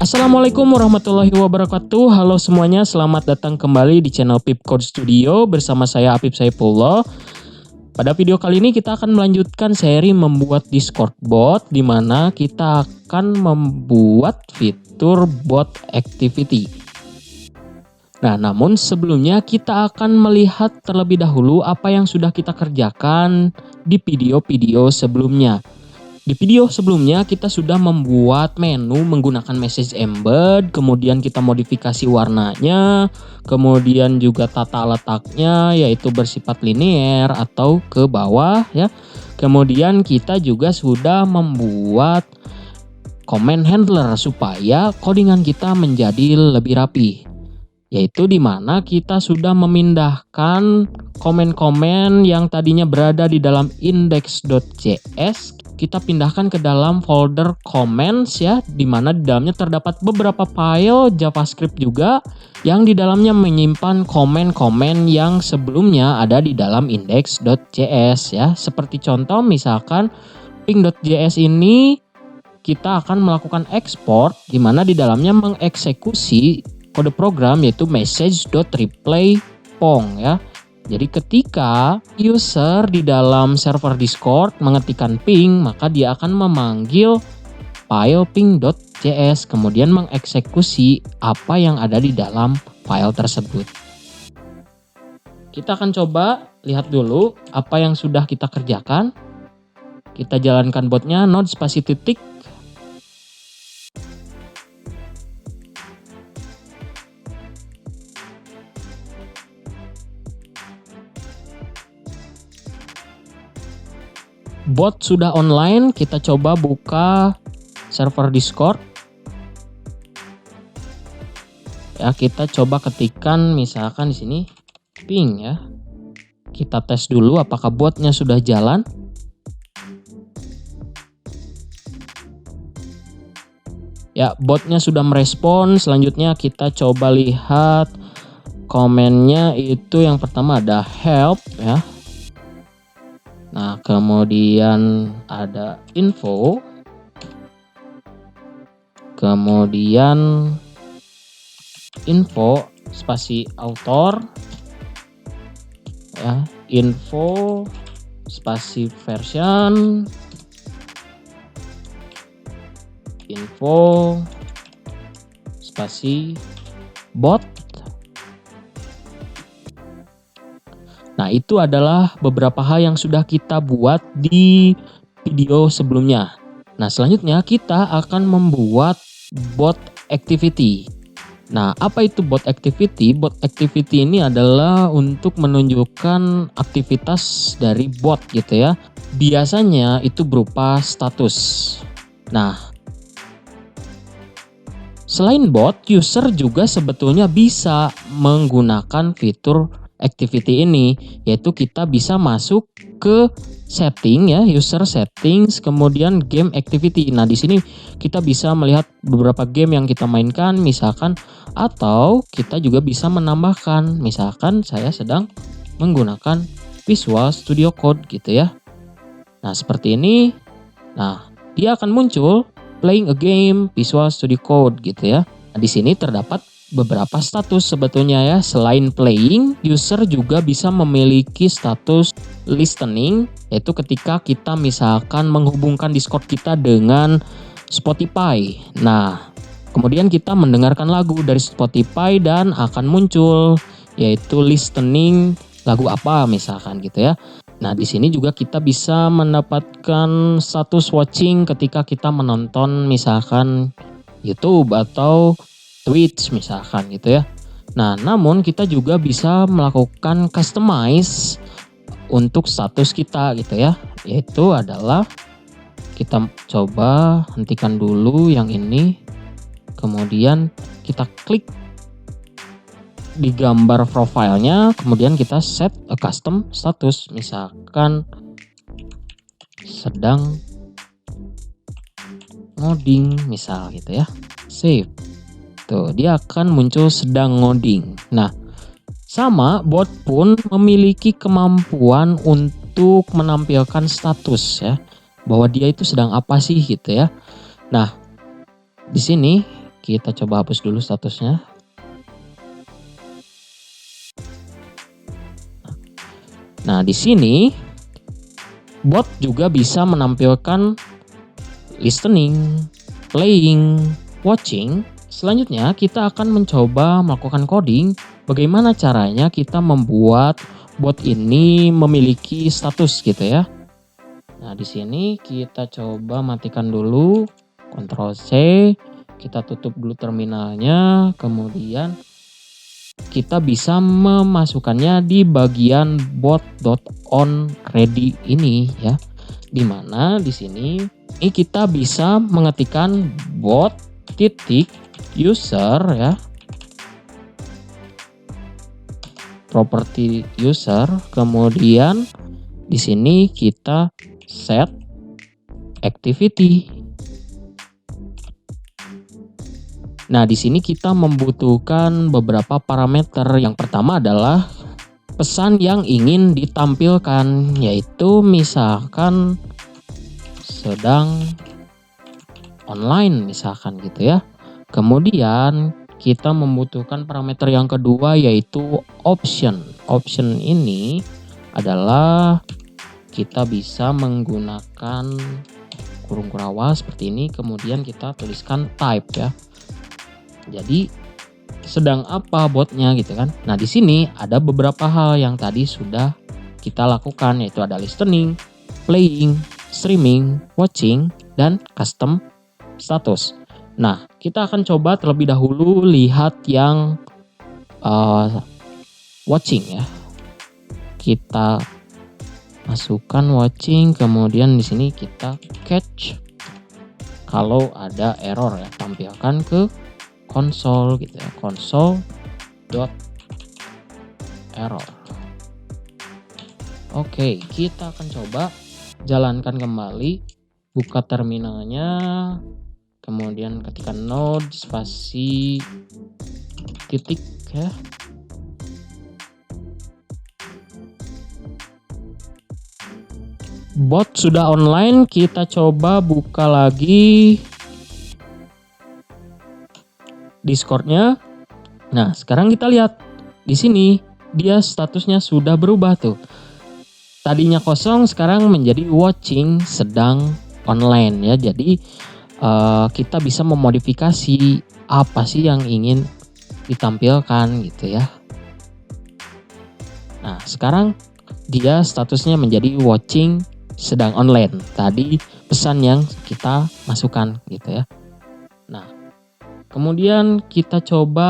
Assalamualaikum warahmatullahi wabarakatuh. Halo semuanya, selamat datang kembali di channel Pip Code Studio bersama saya Apip Saifullah. Pada video kali ini kita akan melanjutkan seri membuat Discord bot, di mana kita akan membuat fitur bot activity. Nah, namun sebelumnya kita akan melihat terlebih dahulu apa yang sudah kita kerjakan di video-video sebelumnya. Di video sebelumnya kita sudah membuat menu menggunakan message embed, kemudian kita modifikasi warnanya, kemudian juga tata letaknya yaitu bersifat linear atau ke bawah ya. Kemudian kita juga sudah membuat comment handler supaya codingan kita menjadi lebih rapi. Yaitu di mana kita sudah memindahkan komen-komen yang tadinya berada di dalam index.js, kita pindahkan ke dalam folder comments ya, di mana di dalamnya terdapat beberapa file JavaScript juga yang di dalamnya menyimpan komen-komen yang sebelumnya ada di dalam index.js ya. Seperti contoh misalkan ping.js ini kita akan melakukan ekspor di mana di dalamnya mengeksekusi kode program yaitu message.reply pong ya. Jadi ketika user di dalam server Discord mengetikkan ping, maka dia akan memanggil file ping.js kemudian mengeksekusi apa yang ada di dalam file tersebut. Kita akan coba lihat dulu apa yang sudah kita kerjakan. Kita jalankan botnya node spasi titik. Bot sudah online, kita coba buka server Discord. Ya, kita coba ketikkan misalkan di sini ping ya. Kita tes dulu apakah botnya sudah jalan. Ya, botnya sudah merespon. Selanjutnya kita coba lihat komennya, itu yang pertama ada help ya. Nah, kemudian ada info, kemudian info spasi author, ya, info spasi version, info spasi bot. Nah, itu adalah beberapa hal yang sudah kita buat di video sebelumnya. Nah, selanjutnya kita akan membuat bot activity. Nah, apa itu bot activity? Bot activity ini adalah untuk menunjukkan aktivitas dari bot gitu ya. Biasanya itu berupa status. Nah, selain bot, user juga sebetulnya bisa menggunakan fitur activity ini, yaitu kita bisa masuk ke setting ya, user settings, kemudian game activity. Nah, di sini kita bisa melihat beberapa game yang kita mainkan misalkan, atau kita juga bisa menambahkan. Misalkan saya sedang menggunakan Visual Studio Code gitu ya. Nah, seperti ini. Nah, dia akan muncul playing a game Visual Studio Code gitu ya. Nah, di sini terdapat beberapa status sebetulnya ya. Selain playing, user juga bisa memiliki status listening, yaitu ketika kita misalkan menghubungkan Discord kita dengan Spotify. Nah, kemudian kita mendengarkan lagu dari Spotify dan akan muncul yaitu listening lagu apa misalkan gitu ya. Nah, di sini juga kita bisa mendapatkan status watching ketika kita menonton misalkan YouTube atau Twitch misalkan gitu ya. Nah, namun kita juga bisa melakukan customize untuk status kita gitu ya. Yaitu adalah kita coba hentikan dulu yang ini. Kemudian kita klik di gambar profilnya, kemudian kita set a custom status. Misalkan sedang ngoding misal gitu ya. Save. Tuh, dia akan muncul sedang ngoding. Nah, sama bot pun memiliki kemampuan untuk menampilkan status ya, bahwa dia itu sedang apa sih gitu ya. Nah, di sini kita coba hapus dulu statusnya. Nah, di sini bot juga bisa menampilkan listening, playing, watching. Selanjutnya kita akan mencoba melakukan coding. Bagaimana caranya kita membuat bot ini memiliki status gitu ya. Nah, di sini kita coba matikan dulu, Ctrl C, kita tutup dulu terminalnya, kemudian kita bisa memasukkannya di bagian bot.onReady ini ya. Dimana di sini kita bisa mengetikkan bot titik user ya, property user, kemudian di sini kita set activity. Nah, di sini kita membutuhkan beberapa parameter. Yang pertama adalah pesan yang ingin ditampilkan, yaitu misalkan sedang online misalkan gitu ya. Kemudian kita membutuhkan parameter yang kedua yaitu option. Option ini adalah kita bisa menggunakan kurung kurawal seperti ini, kemudian kita tuliskan type ya. Jadi sedang apa botnya gitu kan. Nah, di sini ada beberapa hal yang tadi sudah kita lakukan, yaitu ada listening, playing, streaming, watching, dan custom status. Nah, kita akan coba terlebih dahulu lihat yang watching ya. Kita masukkan watching, kemudian di sini kita catch kalau ada error ya, tampilkan ke console gitu ya, console.error. Oke, kita akan coba jalankan kembali, buka terminalnya, kemudian ketikkan node spasi titik ya. Bot sudah online, kita coba buka lagi Discord-nya. Nah, sekarang kita lihat di sini dia statusnya sudah berubah tuh. Tadinya kosong, sekarang menjadi watching sedang online ya. Jadi kita bisa memodifikasi apa sih yang ingin ditampilkan gitu ya. Nah, sekarang dia statusnya menjadi watching sedang online. Tadi pesan yang kita masukkan gitu ya. Nah, kemudian kita coba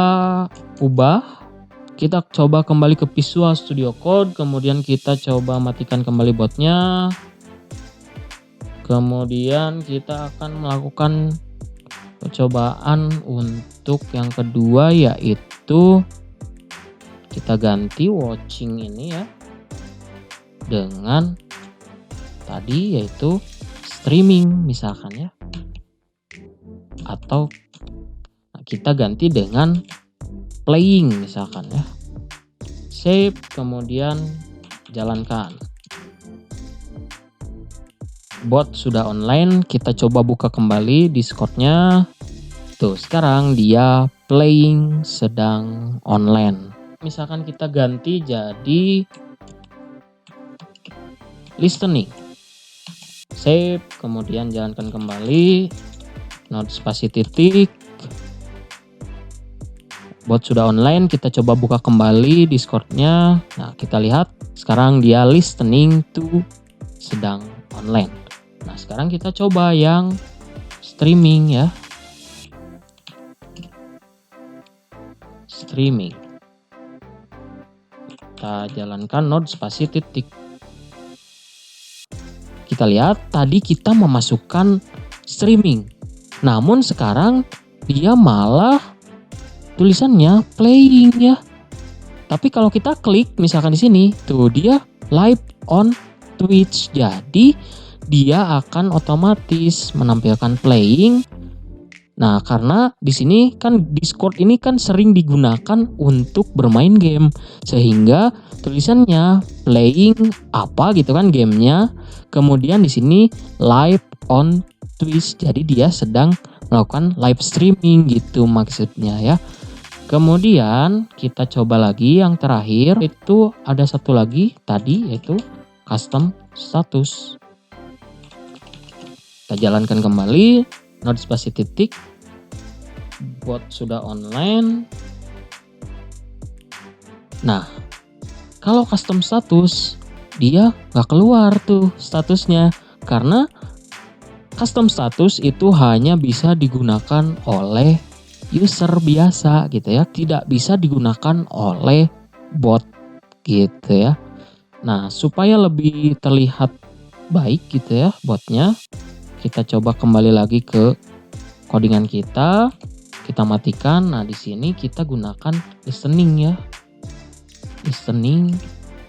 ubah. Kita coba kembali ke Visual Studio Code. Kemudian kita coba matikan kembali botnya. Kemudian kita akan melakukan percobaan untuk yang kedua, yaitu kita ganti watching ini ya dengan tadi yaitu streaming misalkan ya. Atau kita ganti dengan playing misalkan ya. Save, kemudian jalankan. Bot sudah online, kita coba buka kembali Discord-nya. Tuh, sekarang dia playing sedang online. Misalkan kita ganti jadi listening. Save, kemudian jalankan kembali. Node spasi titik. Bot sudah online, kita coba buka kembali Discord-nya. Nah, kita lihat sekarang dia listening to sedang online. Nah, sekarang kita coba yang streaming ya. Streaming. Kita jalankan node spasi titik. Kita lihat tadi kita memasukkan streaming. Namun sekarang dia malah tulisannya playing ya. Tapi kalau kita klik misalkan di sini, tuh dia live on Twitch. Jadi dia akan otomatis menampilkan playing. Nah, karena di sini kan Discord ini kan sering digunakan untuk bermain game, sehingga tulisannya playing apa gitu kan gamenya. Kemudian di sini live on Twitch. Jadi dia sedang melakukan live streaming gitu maksudnya ya. Kemudian kita coba lagi yang terakhir, itu ada satu lagi tadi yaitu custom status. Kita jalankan kembali, node spasi titik, bot sudah online. Nah, kalau custom status dia nggak keluar tuh statusnya, karena custom status itu hanya bisa digunakan oleh user biasa gitu ya, tidak bisa digunakan oleh bot gitu ya. Nah, supaya lebih terlihat baik gitu ya botnya, kita coba kembali lagi ke codingan kita matikan. Nah, di sini kita gunakan listening ya. Listening,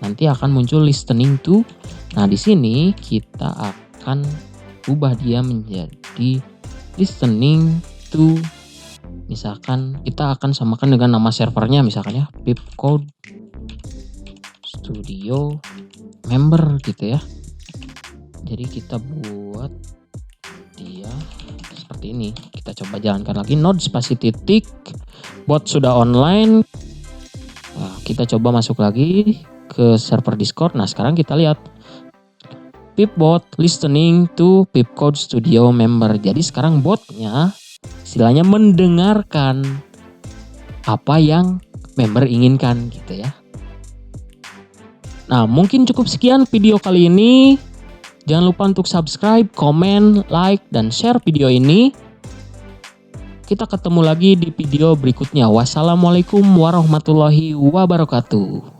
nanti akan muncul listening to. Nah, di sini kita akan ubah dia menjadi listening to. Misalkan kita akan samakan dengan nama servernya, misalkan ya Pipcode Studio Member gitu ya. Jadi kita buat dia seperti ini. Kita coba jalankan lagi, node spasi titik, bot sudah online. Nah, kita coba masuk lagi ke server Discord. Nah, sekarang kita lihat Pipbot listening to Pipcode Studio Member. Jadi sekarang botnya istilahnya mendengarkan apa yang member inginkan gitu ya. Nah, mungkin cukup sekian video kali ini. Jangan lupa untuk subscribe, komen, like, dan share video ini. Kita ketemu lagi di video berikutnya. Wassalamualaikum warahmatullahi wabarakatuh.